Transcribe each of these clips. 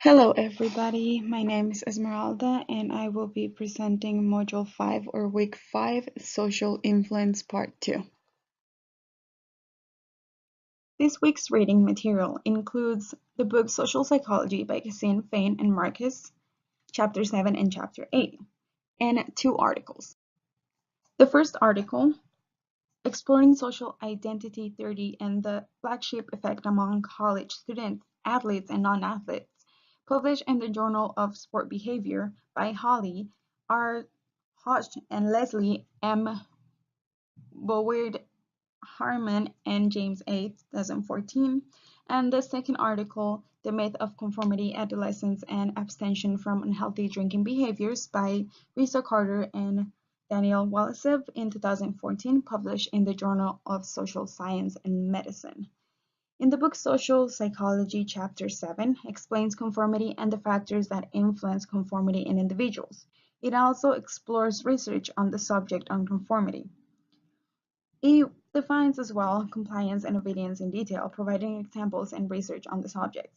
Hello everybody, my name is Esmeralda and I will be presenting Module 5 or Week 5, Social Influence Part 2. This week's reading material includes the book Social Psychology by Cassine, Fain, and Marcus, Chapter 7 and Chapter 8, and 2 articles. The first article, Exploring Social Identity Theory and the Black Sheep Effect Among College Students, Athletes, and Non-Athletes, published in the Journal of Sport Behavior by Holly R. Hodge and Leslie M. Boweard Harman and James A. 2014. And the second article, The Myth of Conformity, Adolescence, and Abstention from Unhealthy Drinking Behaviors by Risa Carter and Daniel Walesev in 2014, published in the Journal of Social Science and Medicine. In the book Social Psychology, Chapter 7 explains conformity and the factors that influence conformity in individuals. It also explores research on the subject on conformity. It defines as well compliance and obedience in detail, providing examples and research on the subject.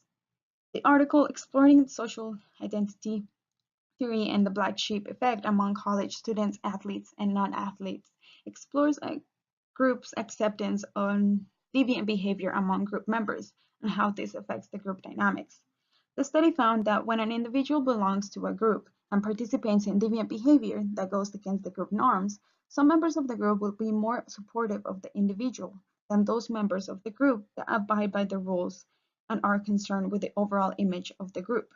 The article Exploring Social Identity Theory and the Black Sheep Effect Among College Students, Athletes, and Non-Athletes explores a group's acceptance on deviant behavior among group members and how this affects the group dynamics. The study found that when an individual belongs to a group and participates in deviant behavior that goes against the group norms, some members of the group will be more supportive of the individual than those members of the group that abide by the rules and are concerned with the overall image of the group.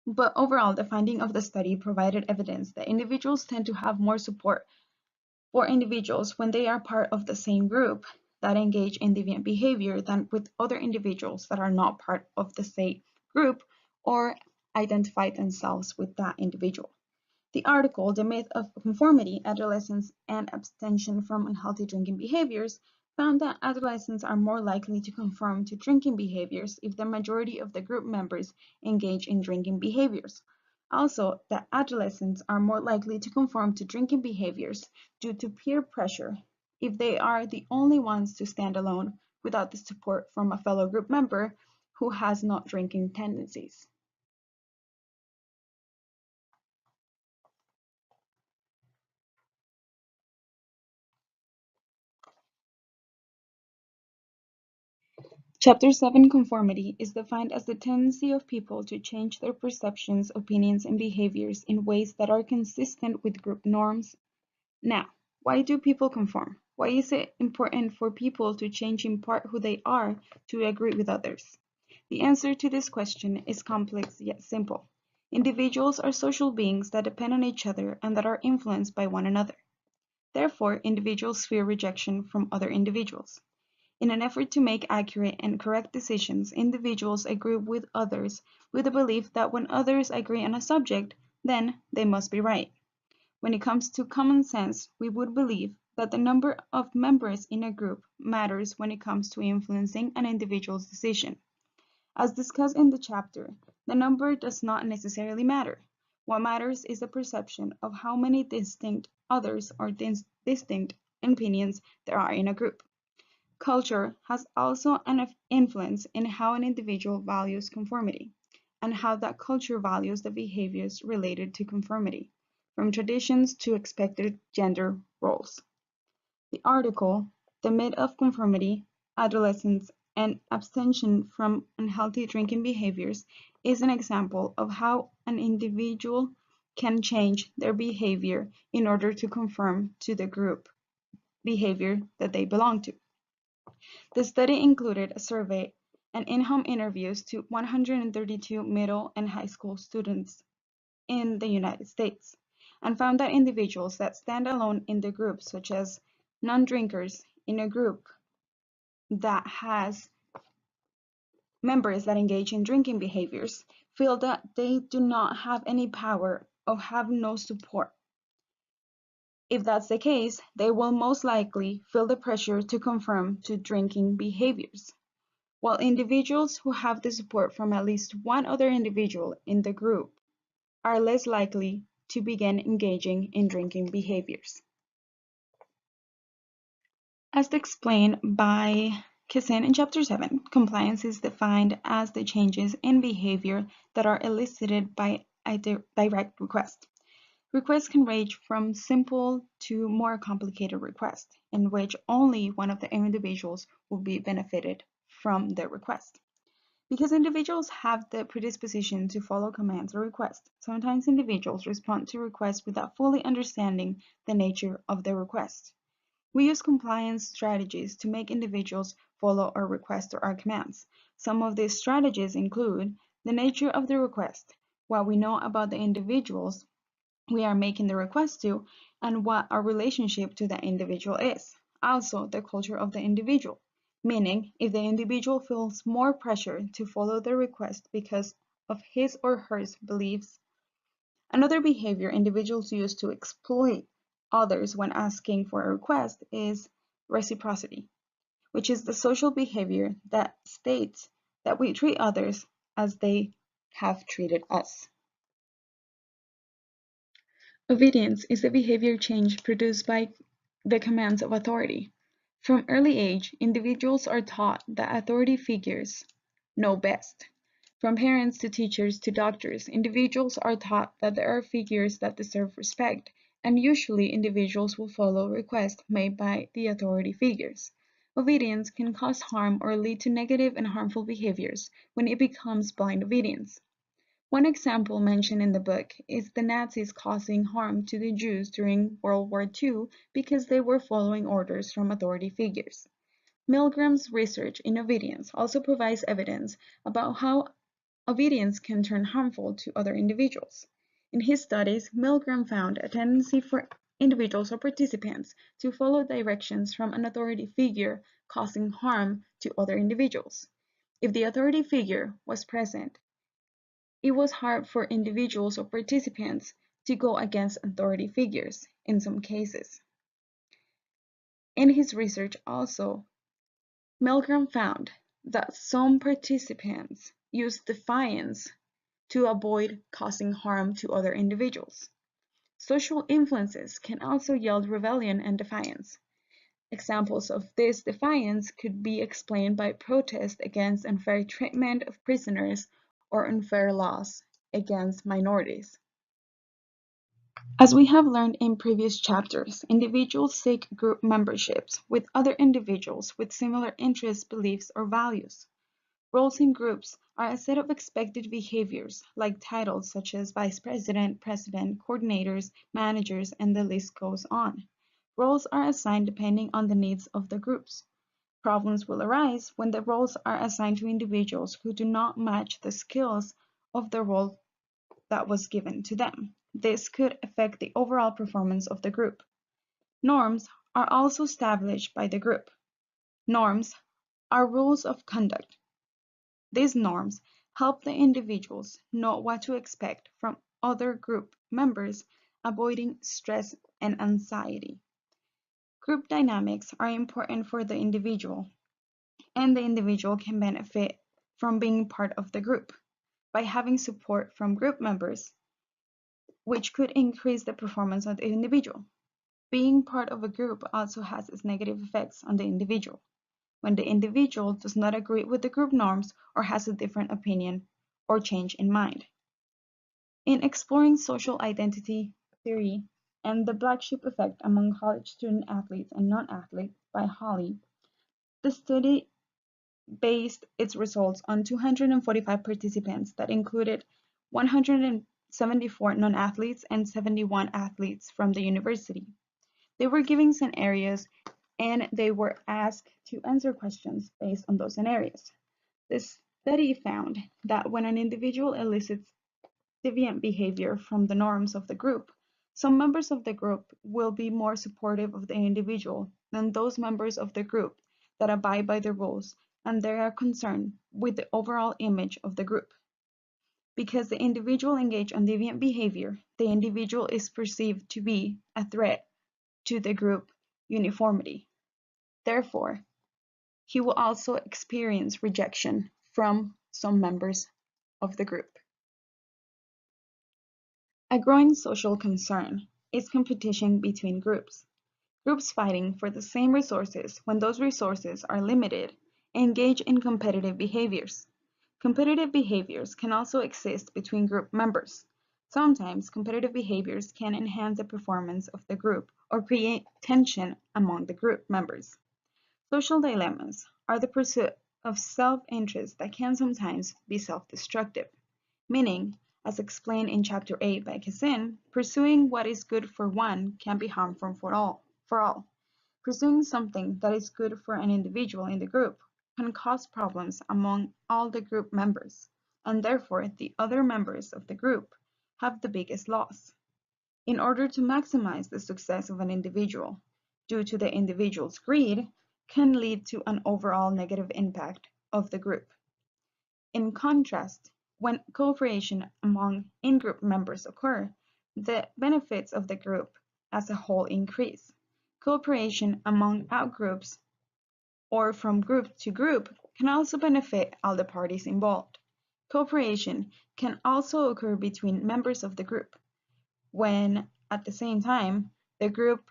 But overall, the finding of the study provided evidence that individuals tend to have more support for individuals when they are part of the same group that engage in deviant behavior than with other individuals that are not part of the same group or identify themselves with that individual. The article, The Myth of Conformity, Adolescence, and Abstention from Unhealthy Drinking Behaviors, found that adolescents are more likely to conform to drinking behaviors if the majority of the group members engage in drinking behaviors. Also, that adolescents are more likely to conform to drinking behaviors due to peer pressure if they are the only ones to stand alone without the support from a fellow group member who has not drinking tendencies. Chapter 7 Conformity is defined as the tendency of people to change their perceptions, opinions, and behaviors in ways that are consistent with group norms. Now, why do people conform? Why is it important for people to change in part who they are to agree with others? The answer to this question is complex yet simple. Individuals are social beings that depend on each other and that are influenced by one another. Therefore, individuals fear rejection from other individuals. In an effort to make accurate and correct decisions, individuals agree with others with the belief that when others agree on a subject, then they must be right. When it comes to common sense, we would believe that the number of members in a group matters when it comes to influencing an individual's decision. As discussed in the chapter, the number does not necessarily matter. What matters is the perception of how many distinct others or distinct opinions there are in a group. Culture has also an influence in how an individual values conformity, and how that culture values the behaviors related to conformity, from traditions to expected gender roles. The article, The Myth of Conformity, Adolescence, and Abstention from Unhealthy Drinking Behaviors, is an example of how an individual can change their behavior in order to conform to the group behavior that they belong to. The study included a survey and in-home interviews to 132 middle and high school students in the United States, and found that individuals that stand alone in the group, such as non-drinkers in a group that has members that engage in drinking behaviors, feel that they do not have any power or have no support. If that's the case, they will most likely feel the pressure to conform to drinking behaviors, while individuals who have the support from at least one other individual in the group are less likely to begin engaging in drinking behaviors. As explained by Kazan in Chapter 7, compliance is defined as the changes in behavior that are elicited by a direct request. Requests can range from simple to more complicated requests, in which only one of the individuals will be benefited from the request. Because individuals have the predisposition to follow commands or requests, sometimes individuals respond to requests without fully understanding the nature of the request. We use compliance strategies to make individuals follow our requests or our commands. Some of these strategies include the nature of the request, what we know about the individuals we are making the request to, and what our relationship to the individual is. Also, the culture of the individual, meaning if the individual feels more pressure to follow the request because of his or her beliefs. Another behavior individuals use to exploit others when asking for a request is reciprocity, which is the social behavior that states that we treat others as they have treated us. Obedience is the behavior change produced by the commands of authority. From early age, individuals are taught that authority figures know best. From parents to teachers to doctors, individuals are taught that there are figures that deserve respect, and usually individuals will follow requests made by the authority figures. Obedience can cause harm or lead to negative and harmful behaviors when it becomes blind obedience. One example mentioned in the book is the Nazis causing harm to the Jews during World War II because they were following orders from authority figures. Milgram's research in obedience also provides evidence about how obedience can turn harmful to other individuals. In his studies, Milgram found a tendency for individuals or participants to follow directions from an authority figure causing harm to other individuals. If the authority figure was present, it was hard for individuals or participants to go against authority figures in some cases. In his research also, Milgram found that some participants used defiance to avoid causing harm to other individuals. Social influences can also yield rebellion and defiance. Examples of this defiance could be explained by protest against unfair treatment of prisoners or unfair laws against minorities. As we have learned in previous chapters, individuals seek group memberships with other individuals with similar interests, beliefs, or values. Roles in groups are a set of expected behaviors, like titles such as vice president, president, coordinators, managers, and the list goes on. Roles are assigned depending on the needs of the groups. Problems will arise when the roles are assigned to individuals who do not match the skills of the role that was given to them. This could affect the overall performance of the group. Norms are also established by the group. Norms are rules of conduct. These norms help the individuals know what to expect from other group members, avoiding stress and anxiety. Group dynamics are important for the individual, and the individual can benefit from being part of the group by having support from group members, which could increase the performance of the individual. Being part of a group also has its negative effects on the individual, when the individual does not agree with the group norms or has a different opinion or change in mind. In exploring social identity theory and the black sheep effect among college student athletes and non-athletes by Holly, the study based its results on 245 participants that included 174 non-athletes and 71 athletes from the university. They were given scenarios and they were asked to answer questions based on those scenarios. This study found that when an individual elicits deviant behavior from the norms of the group, some members of the group will be more supportive of the individual than those members of the group that abide by the rules and they are concerned with the overall image of the group. Because the individual engaged in deviant behavior, the individual is perceived to be a threat to the group uniformity. Therefore, he will also experience rejection from some members of the group. A growing social concern is competition between groups. Groups fighting for the same resources when those resources are limited Engage in competitive behaviors. Competitive behaviors can also exist between group members. Sometimes competitive behaviors can enhance the performance of the group or create tension among the group members. Social dilemmas are the pursuit of self-interest that can sometimes be self-destructive, meaning, as explained in Chapter 8 by Cassin, pursuing what is good for one can be harmful for all. Pursuing something that is good for an individual in the group can cause problems among all the group members, and therefore the other members of the group have the biggest loss. In order to maximize the success of an individual, due to the individual's greed, can lead to an overall negative impact of the group. In contrast, when cooperation among in-group members occur, the benefits of the group as a whole increase. Cooperation among outgroups or from group to group can also benefit all the parties involved. Cooperation can also occur between members of the group, when at the same time the group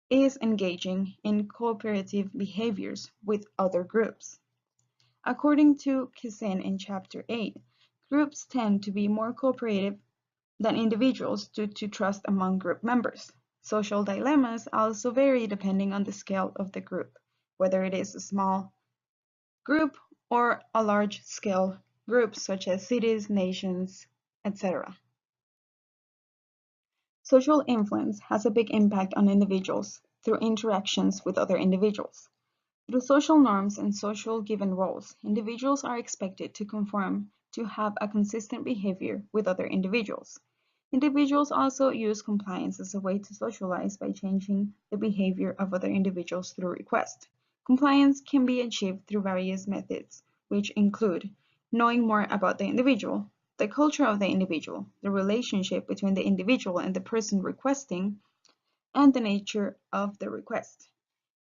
is engaging in cooperative behaviors with other groups. According to Cassin in Chapter 8, groups tend to be more cooperative than individuals due to trust among group members. Social dilemmas also vary depending on the scale of the group, whether it is a small group or a large-scale group such as cities, nations, etc. Social influence has a big impact on individuals through interactions with other individuals. Through social norms and social given roles, individuals are expected to conform to have a consistent behavior with other individuals. Individuals also use compliance as a way to socialize by changing the behavior of other individuals through request. Compliance can be achieved through various methods, which include knowing more about the individual, the culture of the individual, the relationship between the individual and the person requesting, and the nature of the request.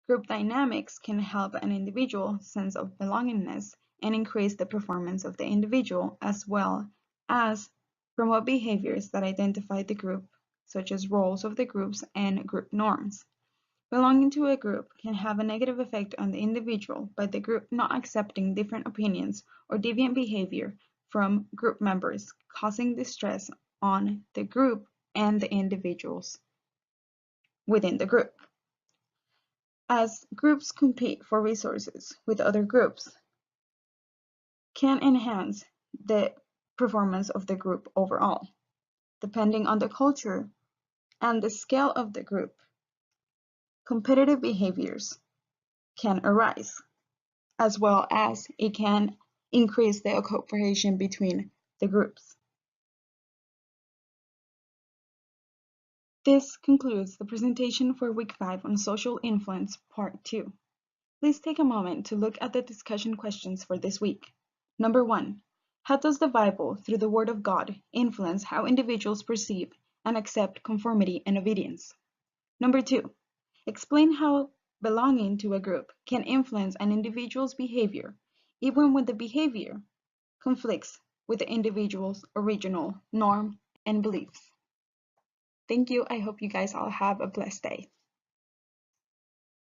Group dynamics can help an individual sense of belongingness and increase the performance of the individual, as well as promote behaviors that identify the group, such as roles of the groups and group norms. Belonging to a group can have a negative effect on the individual by the group not accepting different opinions or deviant behavior from group members, causing distress on the group and the individuals within the group. As groups compete for resources with other groups, can enhance the performance of the group overall. Depending on the culture and the scale of the group, competitive behaviors can arise, as well as it can increase the cooperation between the groups. This concludes the presentation for Week 5 on Social Influence, Part 2. Please take a moment to look at the discussion questions for this week. Number 1. How does the Bible, through the Word of God, influence how individuals perceive and accept conformity and obedience? Number 2. Explain how belonging to a group can influence an individual's behavior, even when the behavior conflicts with the individual's original norm and beliefs. Thank you. I hope you guys all have a blessed day.